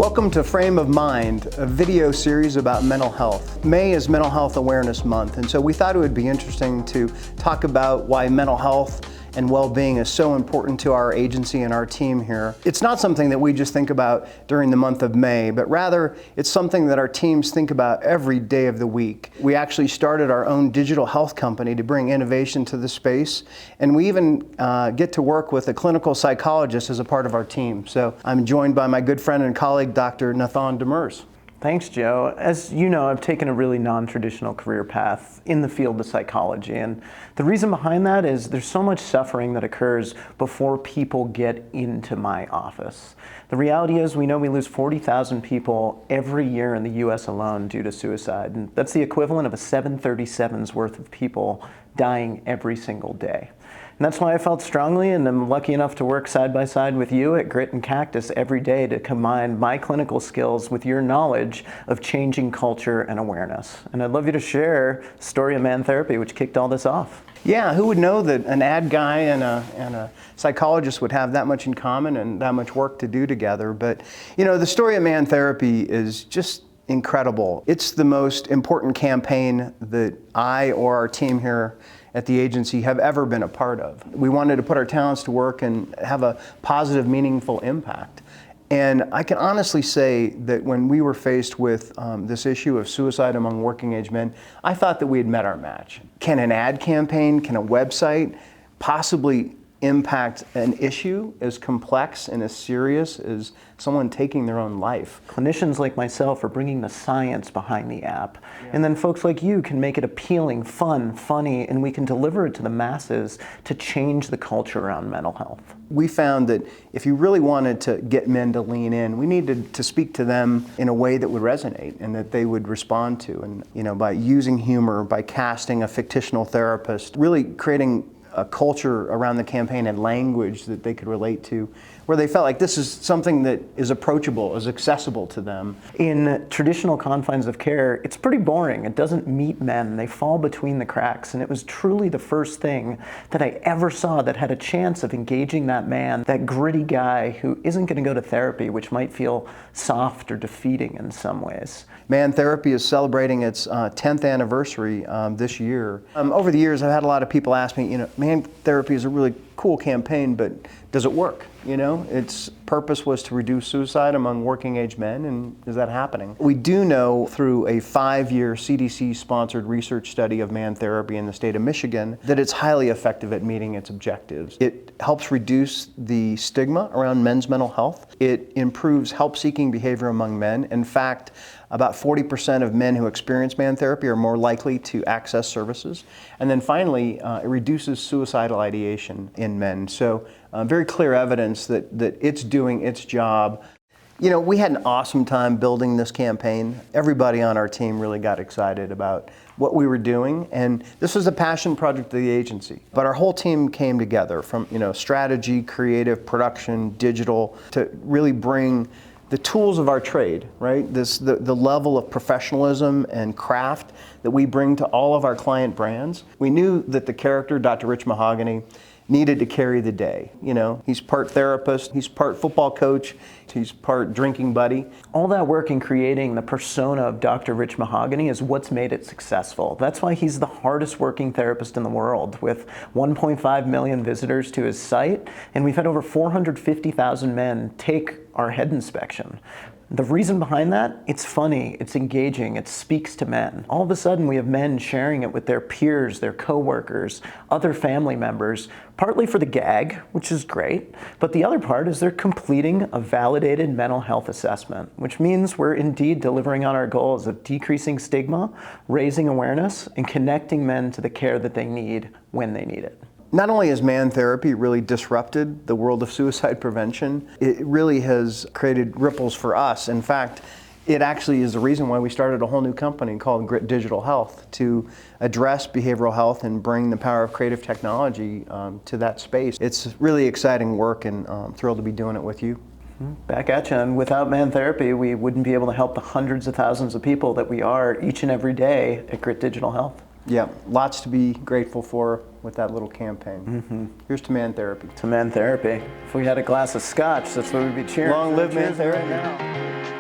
Welcome to Frame of Mind, a video series about mental health. May is Mental Health Awareness Month, and so we thought it would be interesting to talk about why mental health and well-being is so important to our agency and our team here. It's not something that we just think about during the month of May, but rather it's something that our teams think about every day of the week. We actually started our own digital health company to bring innovation to the space, and we even get to work with a clinical psychologist as a part of our team. So I'm joined by my good friend and colleague, Dr. Nathan Demers. Thanks, Joe. As you know, I've taken a really non-traditional career path in the field of psychology, and the reason behind that is there's so much suffering that occurs before people get into my office. The reality is we know we lose 40,000 people every year in the US alone due to suicide, and that's the equivalent of a 737's worth of people dying every single day. And that's why I felt strongly, and I'm lucky enough to work side by side with you at Grit and Cactus every day to combine my clinical skills with your knowledge of changing culture and awareness. And I'd love you to share the story of Man Therapy, which kicked all this off. Yeah, who would know that an ad guy and a psychologist would have that much in common and that much work to do together. But, you know, the story of Man Therapy is just incredible. It's the most important campaign that I or our team here at the agency have ever been a part of. We wanted to put our talents to work and have a positive, meaningful impact. And I can honestly say that when we were faced with this issue of suicide among working age men, I thought that we had met our match. Can an ad campaign, can a website possibly impact an issue as complex and as serious as someone taking their own life? Clinicians like myself are bringing the science behind the app. Yeah. And then folks like you can make it appealing, fun, funny, and we can deliver it to the masses to change the culture around mental health. We found that if you really wanted to get men to lean in, we needed to speak to them in a way that would resonate and that they would respond to. And, you know, by using humor, by casting a fictional therapist, really creating a culture around the campaign and language that they could relate to, where they felt like this is something that is approachable, is accessible to them. In traditional confines of care, it's pretty boring. It doesn't meet men. They fall between the cracks. And it was truly the first thing that I ever saw that had a chance of engaging that man, that gritty guy who isn't going to go to therapy, which might feel soft or defeating in some ways. Man Therapy is celebrating its 10th anniversary this year. Over the years, I've had a lot of people ask me, you know, Man Therapy is a really cool campaign, but does it work? You know, its purpose was to reduce suicide among working age men, and is that happening? We do know through a 5-year CDC-sponsored research study of Man Therapy in the state of Michigan that it's highly effective at meeting its objectives. It helps reduce the stigma around men's mental health. It improves help-seeking behavior among men. In fact, about 40% of men who experience Man Therapy are more likely to access services. And then finally, it reduces suicidal ideation in men. So very clear evidence that it's doing its job. You know, we had an awesome time building this campaign. Everybody on our team really got excited about what we were doing, and this was a passion project of the agency. But our whole team came together from, you know, strategy, creative, production, digital, to really bring the tools of our trade, right? The level of professionalism and craft that we bring to all of our client brands. We knew that the character, Dr. Rich Mahogany, needed to carry the day. You know, he's part therapist, he's part football coach, he's part drinking buddy. All that work in creating the persona of Dr. Rich Mahogany is what's made it successful. That's why he's the hardest working therapist in the world, with 1.5 million visitors to his site, and we've had over 450,000 men take our head inspection. The reason behind that, it's funny, it's engaging, it speaks to men. All of a sudden we have men sharing it with their peers, their coworkers, other family members, partly for the gag, which is great, but the other part is they're completing a validated mental health assessment, which means we're indeed delivering on our goals of decreasing stigma, raising awareness, and connecting men to the care that they need when they need it. Not only has Man Therapy really disrupted the world of suicide prevention, it really has created ripples for us. In fact, it actually is the reason why we started a whole new company called Grit Digital Health to address behavioral health and bring the power of creative technology to that space. It's really exciting work, and I'm thrilled to be doing it with you. Back at you, and without Man Therapy, we wouldn't be able to help the hundreds of thousands of people that we are each and every day at Grit Digital Health. Yeah, lots to be grateful for with that little campaign. Here's to man therapy. To man therapy. If we had a glass of scotch, that's what we'd be cheering. Long live man Cheers right therapy. now.